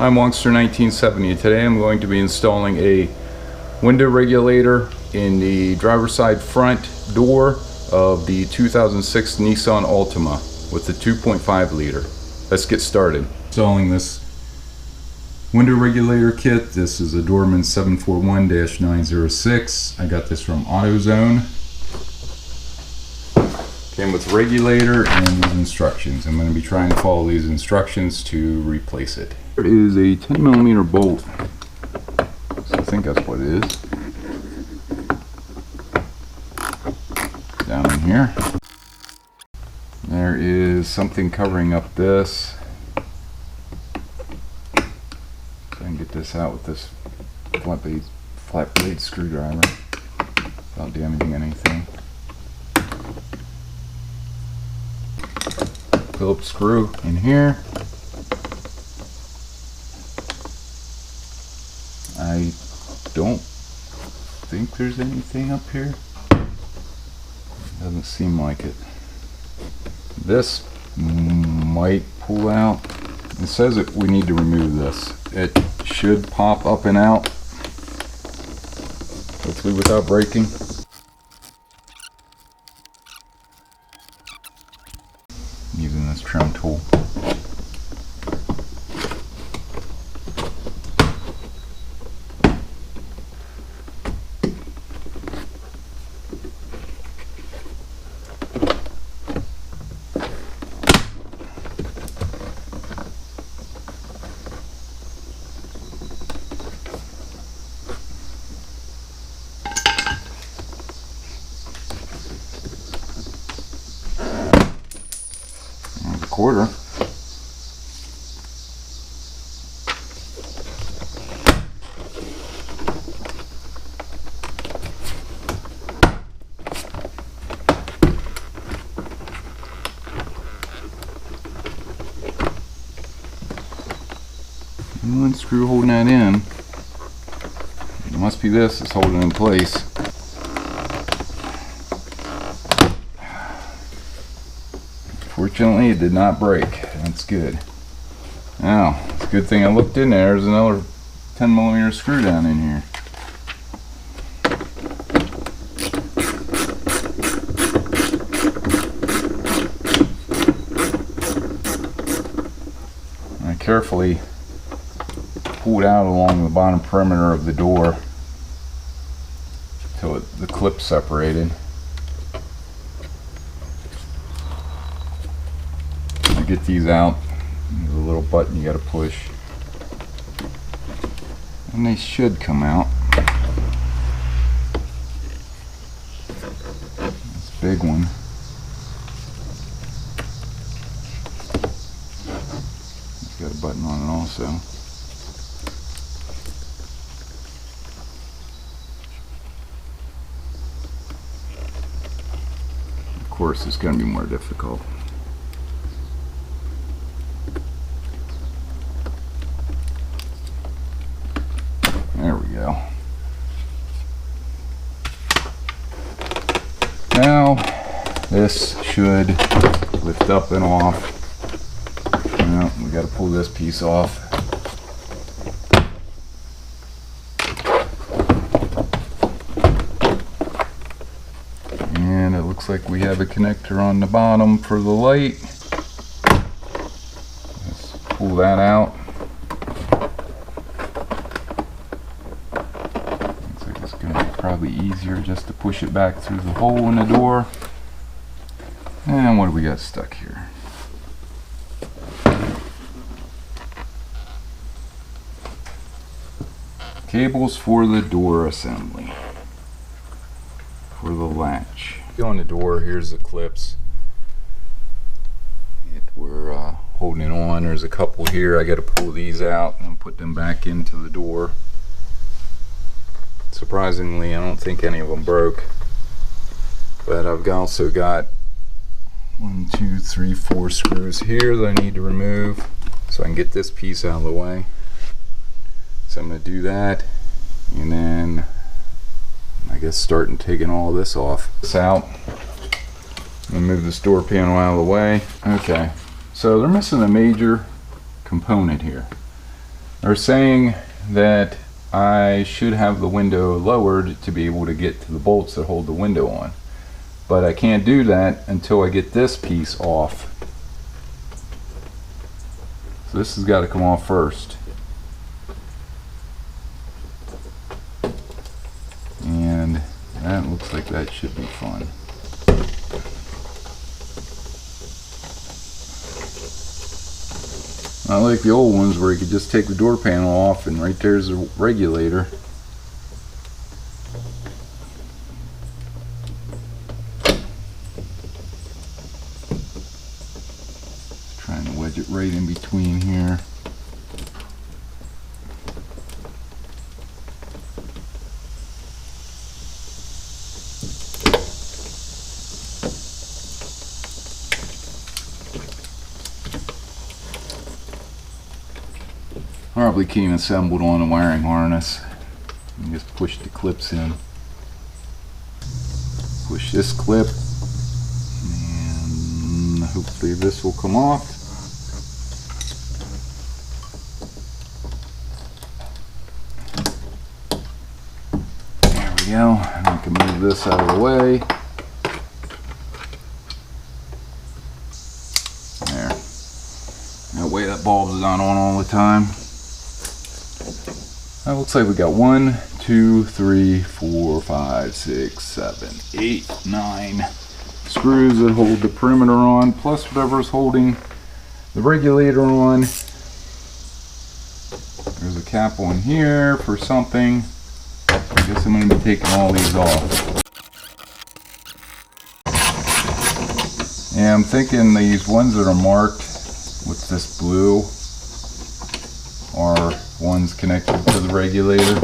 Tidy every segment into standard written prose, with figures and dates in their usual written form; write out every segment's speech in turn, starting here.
I'm Wongster 1970. Today I'm going to be installing a window regulator in the driver's side front door of the 2006 Nissan Altima with the 2.5 liter. Let's get started. Installing this window regulator kit. This is a Dorman 741-906. I got this from AutoZone. Came with regulator and these instructions. I'm going to be trying to follow these instructions to replace it. There is a 10mm bolt. So I think that's what it is. Down in here. There is something covering up this. So I can get this out with this flat blade screwdriver without damaging anything. Phillips screw in here. I don't think there's anything up here. Doesn't seem like it. This might pull out. It says that we need to remove this. It should pop up and out, hopefully without breaking. Using this trim tool. Quarter. And one screw holding that in. It must be this that's holding it in place. Fortunately, it did not break. That's good. Now, it's a good thing I looked in there. There's another 10mm screw down in here. I carefully pulled out along the bottom perimeter of the door until the clip separated. Get these out. There's a little button you got to push, and they should come out. This big one. It's got a button on it also. Of course, it's going to be more difficult. There we go. Now this should lift up and off. Well, we got to pull this piece off. And it looks like we have a connector on the bottom for the light. Let's pull that out. Probably easier just to push it back through the hole in the door. And what do we got stuck here? Cables for the door assembly. For the latch. On the door, here's the clips. We're holding it on. There's a couple here. I got to pull these out and put them back into the door. Surprisingly, I don't think any of them broke, but I've also got 1, 2, 3, 4 screws here that I need to remove so I can get this piece out of the way. So I'm going to do that, and then I guess starting taking all this off. This out. I'm going to move this door panel out of the way. Okay, so they're missing a major component here. They're saying that I should have the window lowered to be able to get to the bolts that hold the window on. But I can't do that until I get this piece off. So this has got to come off first. And that looks like that should be fun. Not like the old ones where you could just take the door panel off and right there's the regulator. Trying to wedge it right in between here. Probably came assembled on a wiring harness. And just push the clips in. Push this clip, and hopefully this will come off. There we go. And I can move this out of the way. There. That way that bulb is not on all the time. That looks like we got 1, 2, 3, 4, 5, 6, 7, 8, 9 screws that hold the perimeter on, plus whatever's holding the regulator on. There's a cap on here for something. I guess I'm going to be taking all these off. And I'm thinking these ones that are marked with this blue are ones connected to the regulator.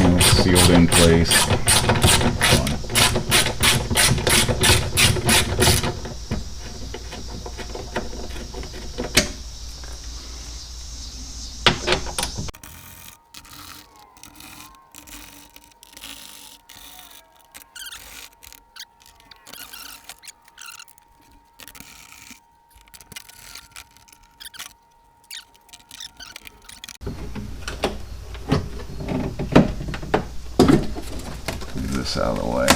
And it's sealed in place. This out of the way.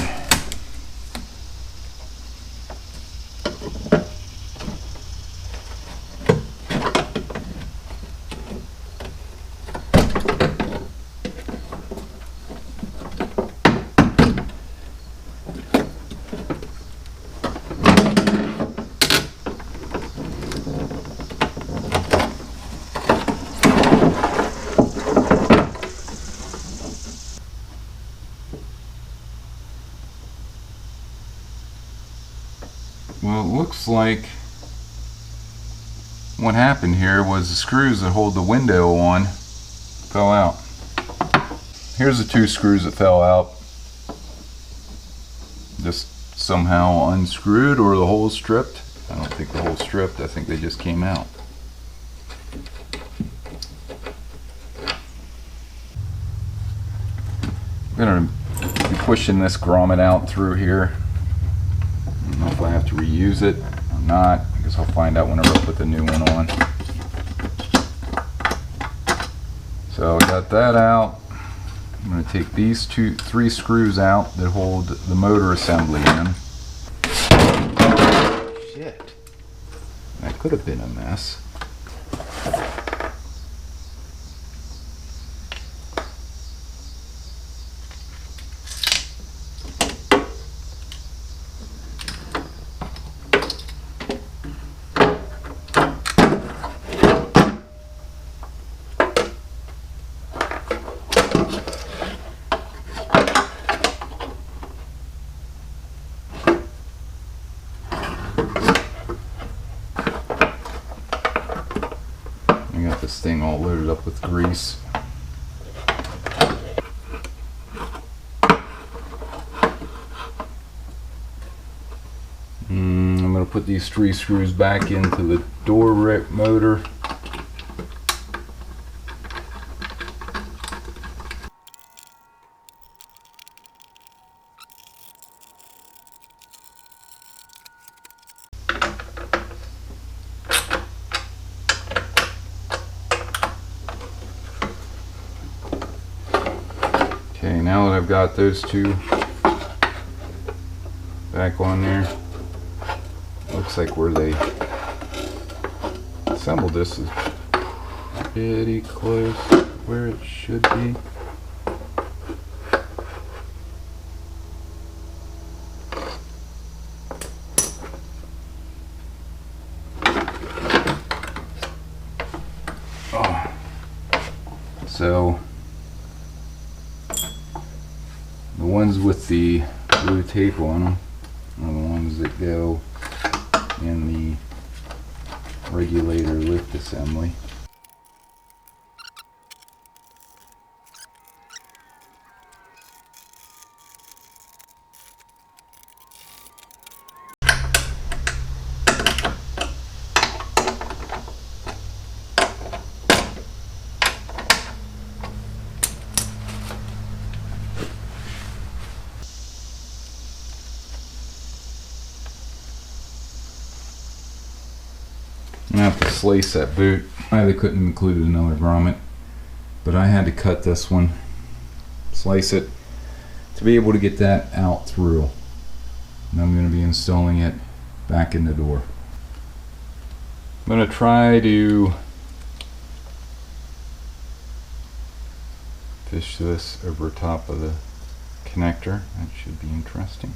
Well, it looks like what happened here was the screws that hold the window on fell out. Here's the 2 screws that fell out. Just somehow unscrewed, or the hole stripped. I don't think the hole stripped. I think they just came out. I'm going to be pushing this grommet out through here. I don't know if I have to reuse it or not. I guess I'll find out whenever I put the new one on. So I got that out. I'm going to take these 3 screws out that hold the motor assembly in. Shit. That could have been a mess. I got this thing all loaded up with grease. I'm going to put these 3 screws back into the door motor. now that I've got those two back on there, looks like where they assembled this is pretty close where it should be. So the ones with the blue tape on them are the ones that go in the regulator lift assembly. I'm gonna have to slice that boot. They couldn't include another grommet, but I had to cut this one, slice it to be able to get that out through. And I'm going to be installing it back in the door. I'm going to try to fish this over top of the connector. That should be interesting.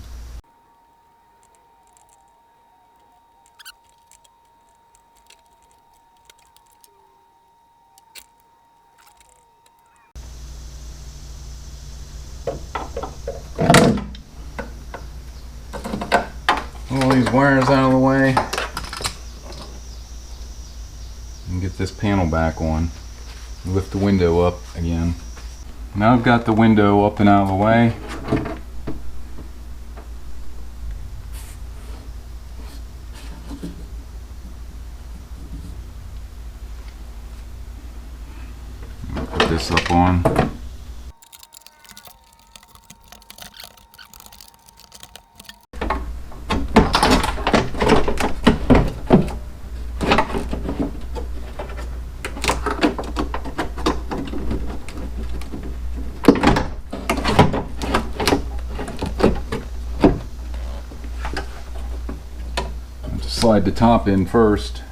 All these wires out of the way and get this panel back on. Lift the window up again. Now I've got the window up and out of the way. I'll put this up on. Slide the top in first,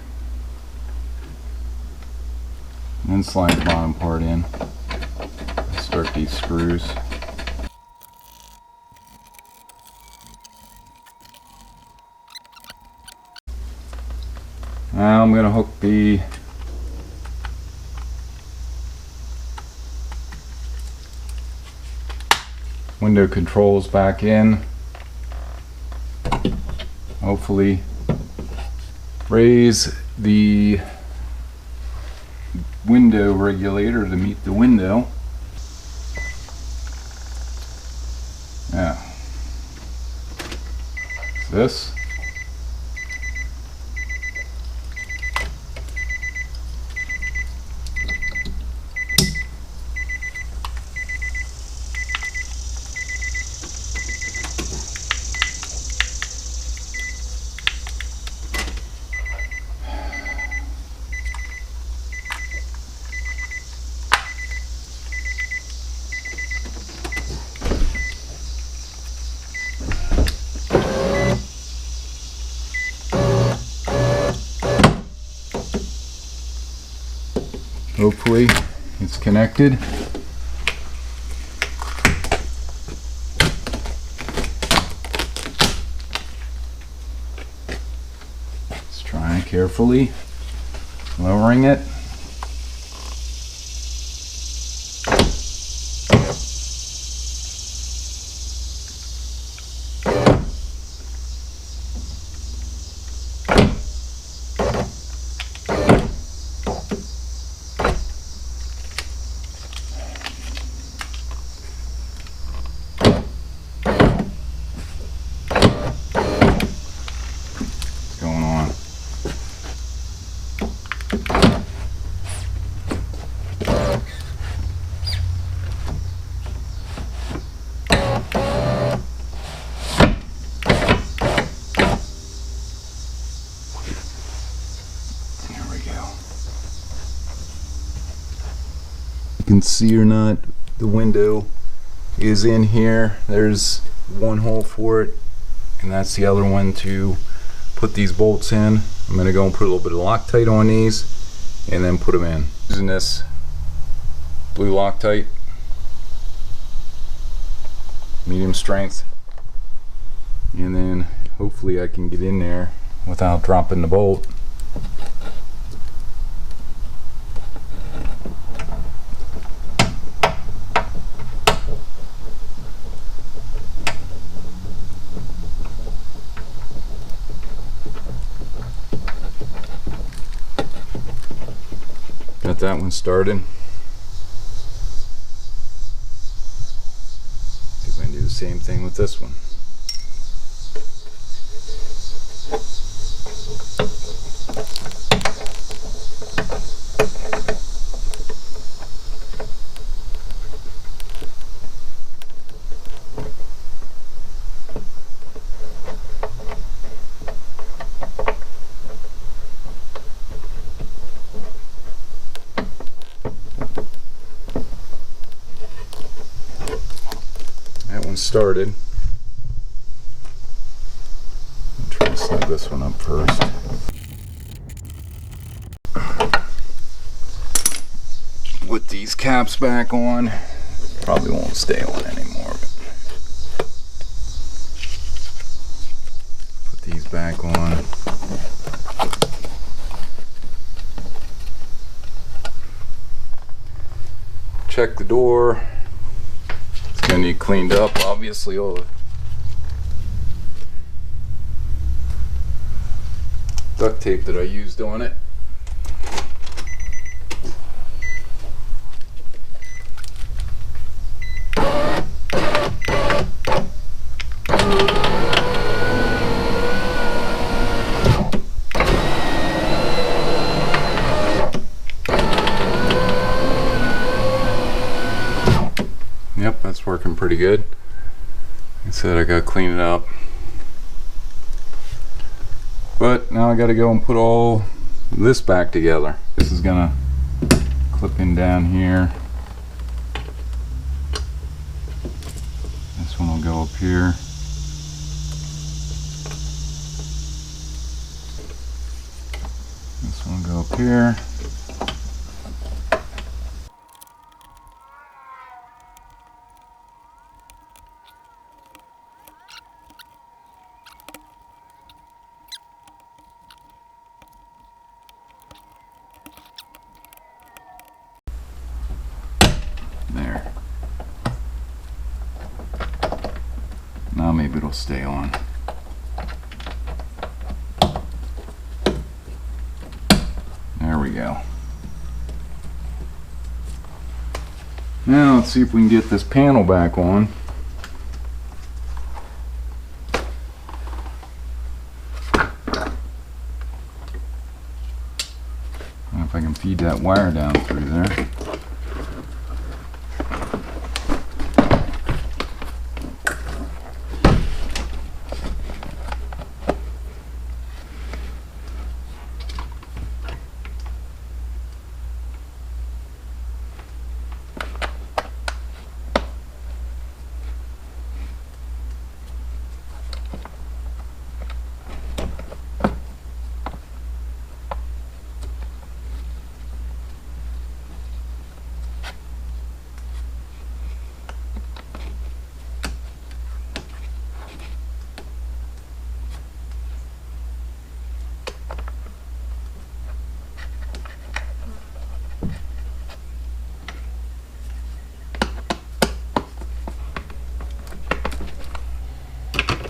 and then slide the bottom part in. Start these screws. Now I'm going to hook the window controls back in. Hopefully raise the window regulator to meet the window. Yeah. This. Hopefully it's connected. Let's try carefully lowering it. You can see or not, the window is in here. There's one hole for it, and that's the other one to put these bolts in. I'm going to go and put a little bit of Loctite on these and then put them in. Using this blue Loctite, medium strength, and then hopefully I can get in there without dropping the bolt. Got that one started. See if I can do the same thing with this one. Started. I'll try to snug this one up first. Put these caps back on. Probably won't stay on anymore, but put these back on. Check the door. Gonna need cleaned up, obviously. All the duct tape that I used on it. Yep, that's working pretty good. Like I said, I gotta clean it up. But now I gotta go and put all this back together. This is gonna clip in down here. This one will go up here. This one will go up here. There. Now maybe it'll stay on. There we go. Now let's see if we can get this panel back on. I don't know if I can feed that wire down through there.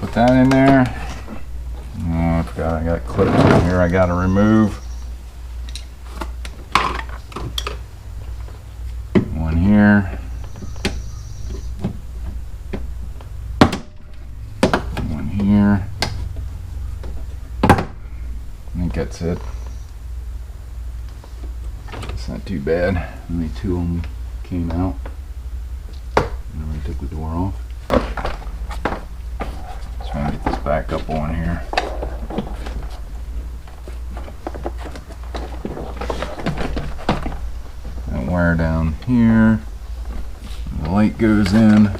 Put that in there. Oh, I got clips in here I got to remove. One here. One here. I think that's it. It's not too bad. Only two of them came out. And I took the door off. Try and get this back up on here. That wire down here. The light goes in.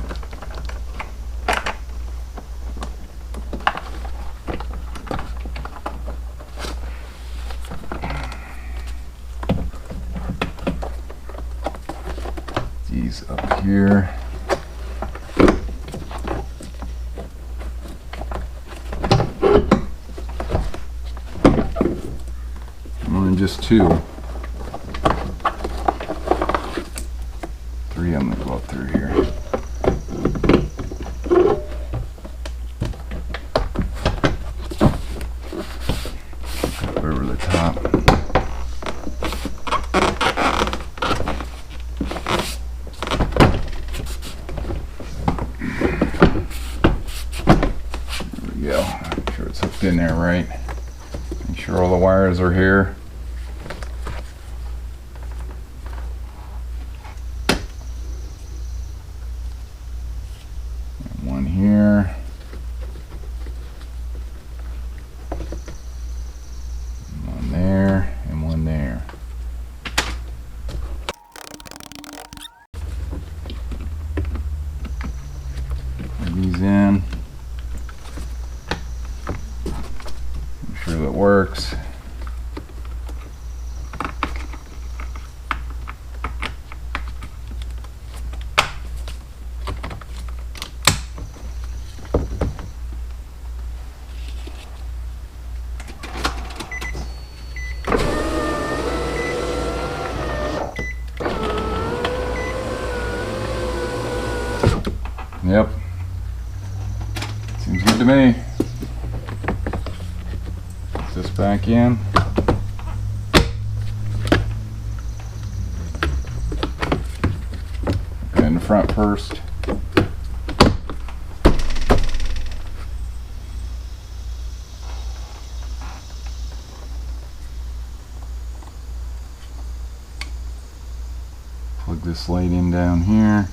these up here. More than just two. Three of them that go up through here. Up over the top. There we go. Make sure it's hooked in there right. Make sure all the wires are here. One here, one there, and one there. Put these in. Make sure that works. Yep, seems good to me. Put this back in. Go in the front first. Plug this light in down here.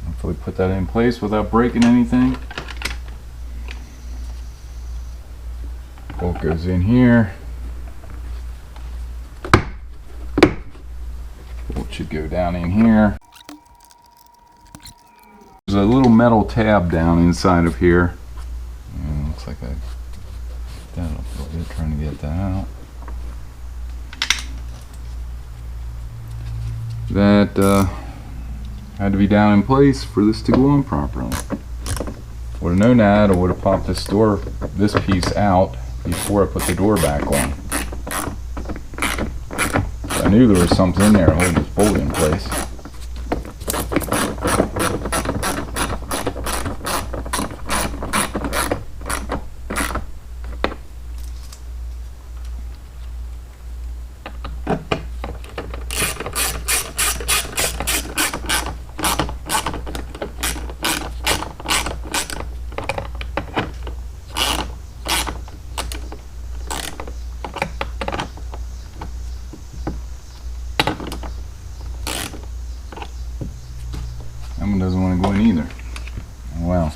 Hopefully put that in place without breaking anything. Bolt goes in here. Bolt should go down in here. There's a little metal tab down inside of here. And it looks like I that up a little bit, trying to get that out. That had to be down in place for this to go on properly. Would have known that, I would have popped this piece out before I put the door back on. I knew there was something in there holding this bolt in place. That one doesn't want to go in either. Oh, well.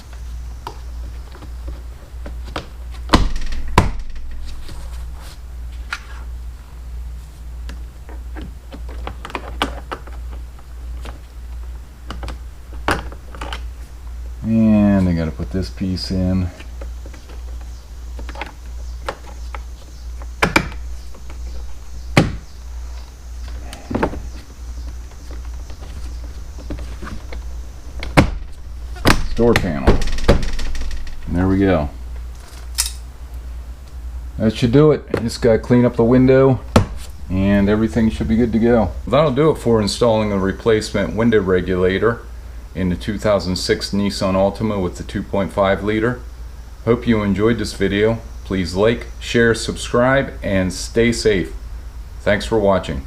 And I got to put this piece in. Door panel. And there we go. That should do it. Just got to clean up the window and everything should be good to go. That'll do it for installing a replacement window regulator in the 2006 Nissan Altima with the 2.5 liter. Hope you enjoyed this video. Please like, share, subscribe, and stay safe. Thanks for watching.